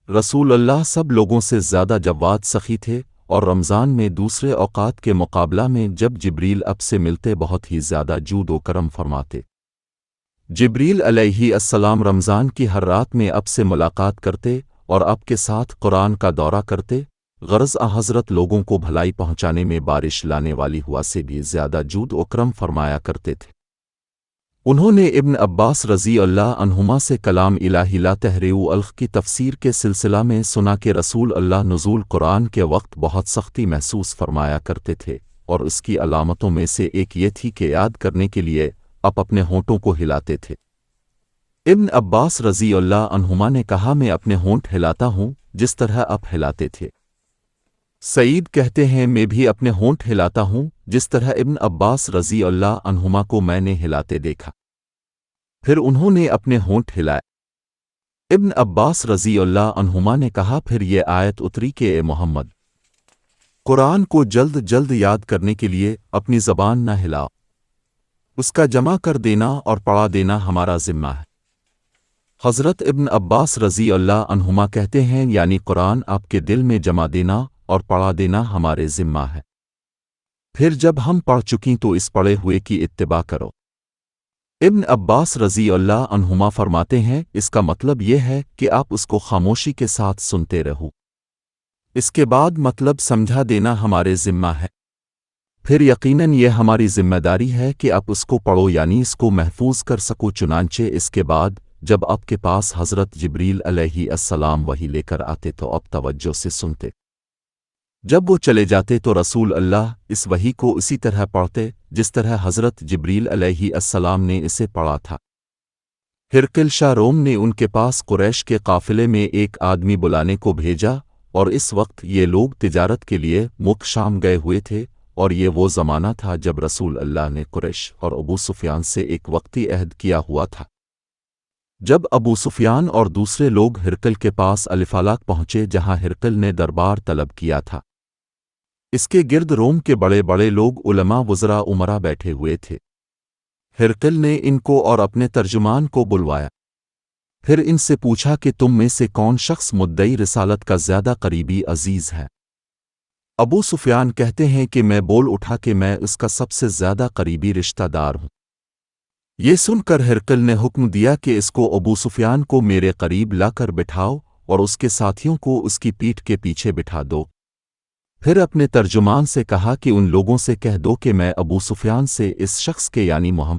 رسول اللہ سب لوگوں سے زیادہ جواد سخی تھے، اور رمضان میں دوسرے اوقات کے مقابلہ میں جب جبریل اب سے ملتے بہت ہی زیادہ جود و کرم فرماتے۔ جبریل علیہ السلام رمضان کی ہر رات میں اب سے ملاقات کرتے اور اب کے ساتھ قرآن کا دورہ کرتے، غرض حضرت لوگوں کو بھلائی پہنچانے میں بارش لانے والی ہوا سے بھی زیادہ جود و کرم فرمایا کرتے تھے۔ انہوں نے ابن عباس رضی اللہ عنہما سے کلام الہی لا تحریو الخ کی تفسیر کے سلسلہ میں سنا کہ رسول اللہ نزول قرآن کے وقت بہت سختی محسوس فرمایا کرتے تھے، اور اس کی علامتوں میں سے ایک یہ تھی کہ یاد کرنے کے لیے آپ اپنے ہونٹوں کو ہلاتے تھے۔ ابن عباس رضی اللہ عنہما نے کہا، میں اپنے ہونٹ ہلاتا ہوں جس طرح آپ ہلاتے تھے۔ سعید کہتے ہیں، میں بھی اپنے ہونٹ ہلاتا ہوں جس طرح ابن عباس رضی اللہ عنہما کو میں نے ہلاتے دیکھا۔ پھر انہوں نے اپنے ہونٹ ہلائے۔ ابن عباس رضی اللہ عنہما نے کہا، پھر یہ آیت اتری کہ اے محمد، قرآن کو جلد جلد یاد کرنے کے لیے اپنی زبان نہ ہلاؤ، اس کا جمع کر دینا اور پڑھا دینا ہمارا ذمہ ہے۔ حضرت ابن عباس رضی اللہ عنہما کہتے ہیں، یعنی قرآن آپ کے دل میں جمع دینا اور پڑھا دینا ہمارے ذمہ ہے، پھر جب ہم پڑھ چکیں تو اس پڑھے ہوئے کی اتباع کرو۔ ابن عباس رضی اللہ عنہما فرماتے ہیں، اس کا مطلب یہ ہے کہ آپ اس کو خاموشی کے ساتھ سنتے رہو، اس کے بعد مطلب سمجھا دینا ہمارے ذمہ ہے، پھر یقیناً یہ ہماری ذمہ داری ہے کہ آپ اس کو پڑھو، یعنی اس کو محفوظ کر سکو۔ چنانچہ اس کے بعد جب آپ کے پاس حضرت جبریل علیہ السلام وحی لے کر آتے تو آپ توجہ سے سنتے، جب وہ چلے جاتے تو رسول اللہ اس وحی کو اسی طرح پڑھتے جس طرح حضرت جبریل علیہ السلام نے اسے پڑھا تھا۔ ہرقل شاہ روم نے ان کے پاس قریش کے قافلے میں ایک آدمی بلانے کو بھیجا، اور اس وقت یہ لوگ تجارت کے لیے ملک شام گئے ہوئے تھے، اور یہ وہ زمانہ تھا جب رسول اللہ نے قریش اور ابو سفیان سے ایک وقتی عہد کیا ہوا تھا۔ جب ابو سفیان اور دوسرے لوگ ہرقل کے پاس الفالاک پہنچے جہاں ہرقل نے دربار طلب کیا تھا، اس کے گرد روم کے بڑے بڑے لوگ علماء وزراء امراء بیٹھے ہوئے تھے۔ ہرقل نے ان کو اور اپنے ترجمان کو بلوایا، پھر ان سے پوچھا کہ تم میں سے کون شخص مدعی رسالت کا زیادہ قریبی عزیز ہے؟ ابو سفیان کہتے ہیں کہ میں بول اٹھا کہ میں اس کا سب سے زیادہ قریبی رشتہ دار ہوں۔ یہ سن کر ہرقل نے حکم دیا کہ اس کو ابو سفیان کو میرے قریب لا کر بٹھاؤ اور اس کے ساتھیوں کو اس کی پیٹھ کے پیچھے بٹھا دو۔ پھر اپنے ترجمان سے کہا کہ ان لوگوں سے کہہ دو کہ میں ابو سفیان سے اس شخص کے یعنی محمد